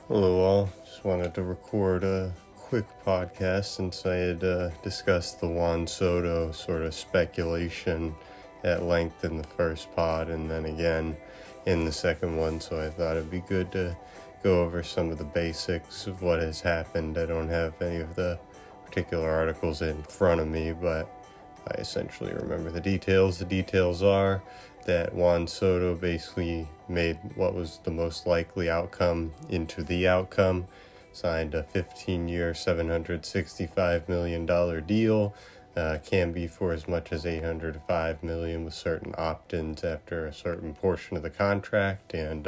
Hello all, just wanted to record a quick podcast since I had discussed the Juan Soto sort of speculation at length in the first pod and then again in the second one, so I thought it'd be good to go over some of the basics of what has happened. I don't have any of the particular articles in front of me, but I essentially remember the details. The details are that Juan Soto basically made what was the most likely outcome into the outcome, signed a 15-year, $765 million deal, can be for as much as $805 million with certain opt-ins after a certain portion of the contract, and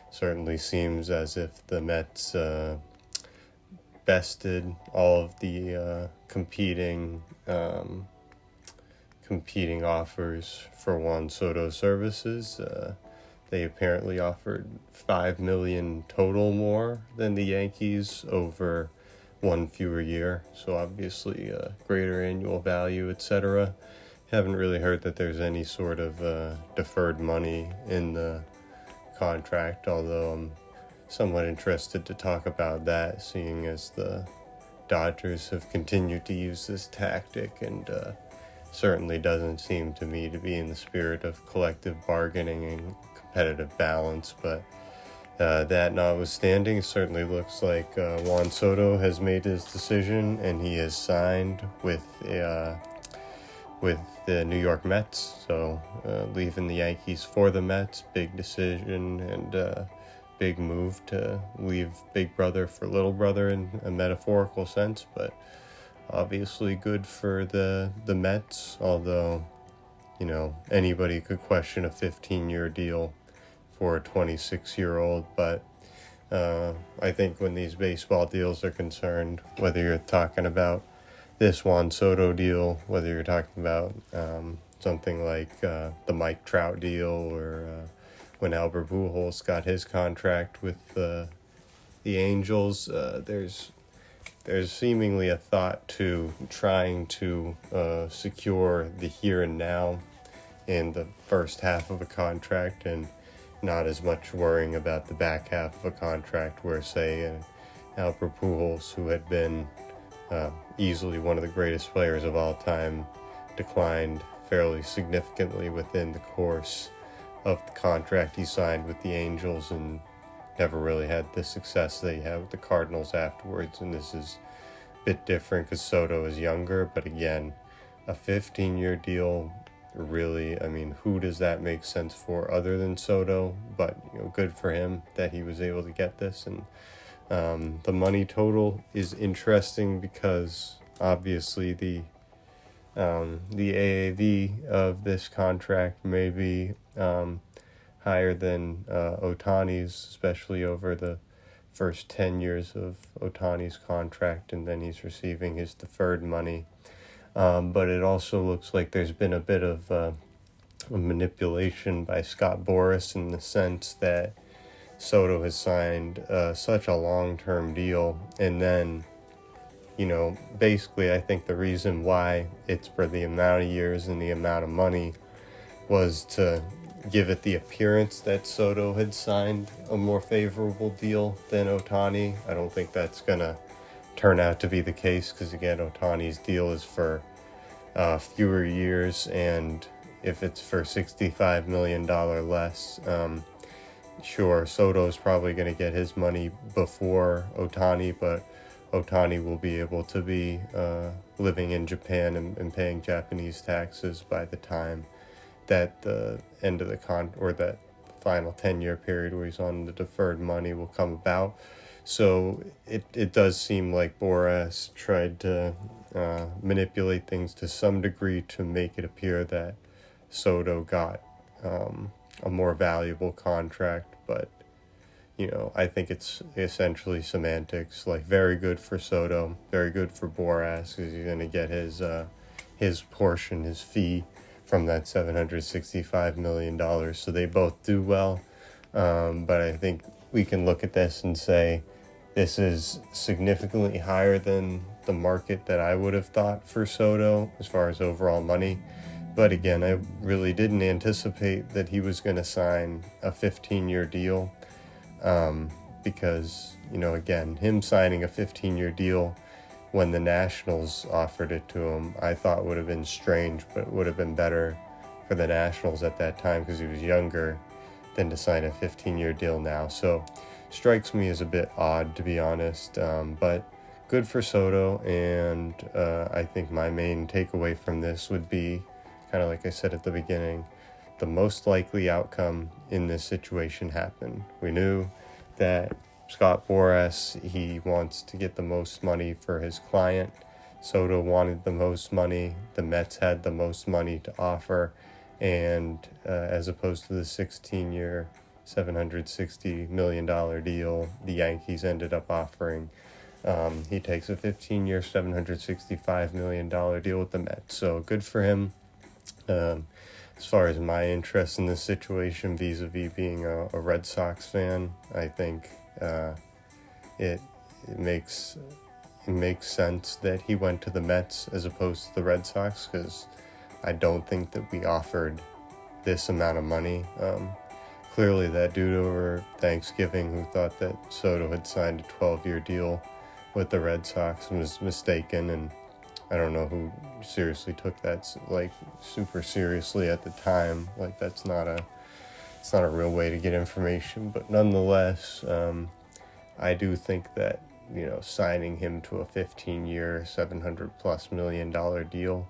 certainly seems as if the Mets bested all of the competing offers for Juan Soto services. They apparently offered $5 million total more than the Yankees over one fewer year, so obviously greater annual value, etc. Haven't really heard that there's any sort of deferred money in the contract, although I'm somewhat interested to talk about that, seeing as the Dodgers have continued to use this tactic and certainly doesn't seem to me to be in the spirit of collective bargaining and competitive balance, but that notwithstanding, it certainly looks like Juan Soto has made his decision and he has signed with the New York Mets, so leaving the Yankees for the Mets. Big decision and big move to leave big brother for little brother in a metaphorical sense, but obviously good for the Mets, although, anybody could question a 15-year deal for a 26-year-old, but I think when these baseball deals are concerned, whether you're talking about this Juan Soto deal, whether you're talking about something like the Mike Trout deal, or when Albert Pujols got his contract with the Angels, there's seemingly a thought to trying to secure the here and now in the first half of a contract and not as much worrying about the back half of a contract where, say, Albert Pujols, who had been easily one of the greatest players of all time, declined fairly significantly within the course of the contract he signed with the Angels and never really had the success that he had with the Cardinals afterwards. And this is a bit different because Soto is younger, but again, a 15-year deal, really, who does that make sense for other than Soto? But good for him that he was able to get this. And the money total is interesting because obviously the AAV of this contract may be higher than Ohtani's, especially over the first 10 years of Ohtani's contract, and then he's receiving his deferred money. But it also looks like there's been a bit of a manipulation by Scott Boras in the sense that Soto has signed such a long-term deal, and then, basically I think the reason why it's for the amount of years and the amount of money was to give it the appearance that Soto had signed a more favorable deal than Ohtani. I don't think that's going to turn out to be the case because, again, Ohtani's deal is for fewer years, and if it's for $65 million less, sure, Soto's probably going to get his money before Ohtani, but Ohtani will be able to be living in Japan and paying Japanese taxes by the time that the end of the that final 10-year period where he's on the deferred money will come about. So it does seem like Boras tried to manipulate things to some degree to make it appear that Soto got a more valuable contract, but I think it's essentially semantics. Like, very good for Soto, very good for Boras, because he's going to get his portion, his fee from that $765 million, so they both do well. But I think we can look at this and say this is significantly higher than the market that I would have thought for Soto as far as overall money. But again, I really didn't anticipate that he was going to sign a 15-year deal. because, again, him signing a 15-year deal when the Nationals offered it to him, I thought would have been strange, but would have been better for the Nationals at that time because he was younger than to sign a 15-year deal now. So strikes me as a bit odd, to be honest, but good for Soto. And I think my main takeaway from this would be, kind of like I said at the beginning, the most likely outcome in this situation happened. We knew that Scott Boras, he wants to get the most money for his client. Soto wanted the most money. The Mets had the most money to offer. And as opposed to the 16-year, $760 million deal the Yankees ended up offering, he takes a 15-year, $765 million deal with the Mets. So good for him. As far as my interest in this situation vis-a-vis being a Red Sox fan, I think it makes sense that he went to the Mets as opposed to the Red Sox, because I don't think that we offered this amount of money. Clearly that dude over Thanksgiving who thought that Soto had signed a 12-year deal with the Red Sox was mistaken, and I don't know who seriously took that super seriously at the time. It's not a real way to get information, but nonetheless, I do think that, signing him to a 15-year, $700+ million deal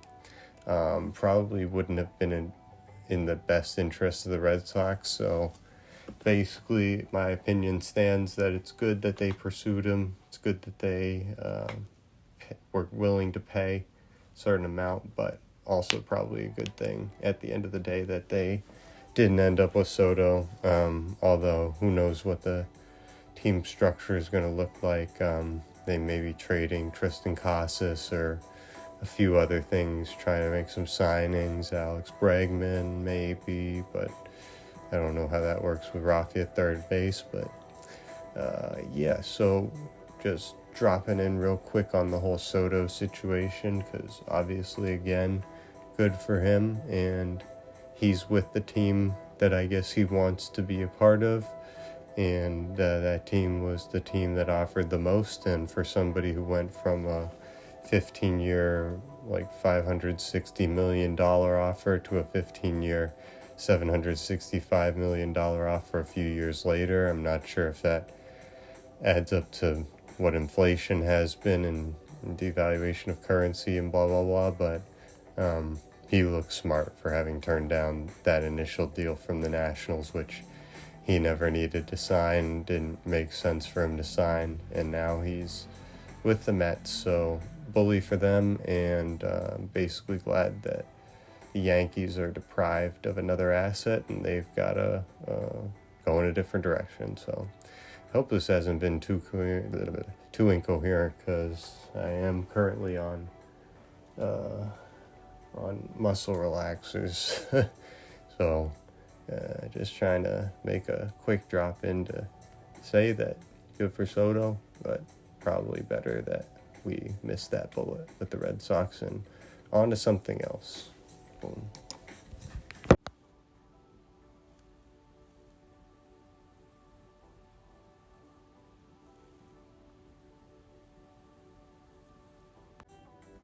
probably wouldn't have been in the best interest of the Red Sox. So basically, my opinion stands that it's good that they pursued him. It's good that they were willing to pay a certain amount, but also probably a good thing at the end of the day that they didn't end up with Soto, although who knows what the team structure is going to look like. They may be trading Tristan Casas or a few other things, trying to make some signings, Alex Bregman maybe, but I don't know how that works with Rafi at third base. But so just dropping in real quick on the whole Soto situation, because obviously, again, good for him, and he's with the team that I guess he wants to be a part of, and that team was the team that offered the most. And for somebody who went from a 15-year, $560 million offer to a 15-year, $765 million offer a few years later, I'm not sure if that adds up to what inflation has been and devaluation of currency and blah, blah, blah, but he looks smart for having turned down that initial deal from the Nationals, which he never needed to sign, didn't make sense for him to sign, and now he's with the Mets. So bully for them, and basically glad that the Yankees are deprived of another asset and they've got to go in a different direction. So I hope this hasn't been too incoherent, because I am currently on muscle relaxers. So just trying to make a quick drop in to say that good for Soto, but probably better that we missed that bullet with the Red Sox and on to something else. Boom.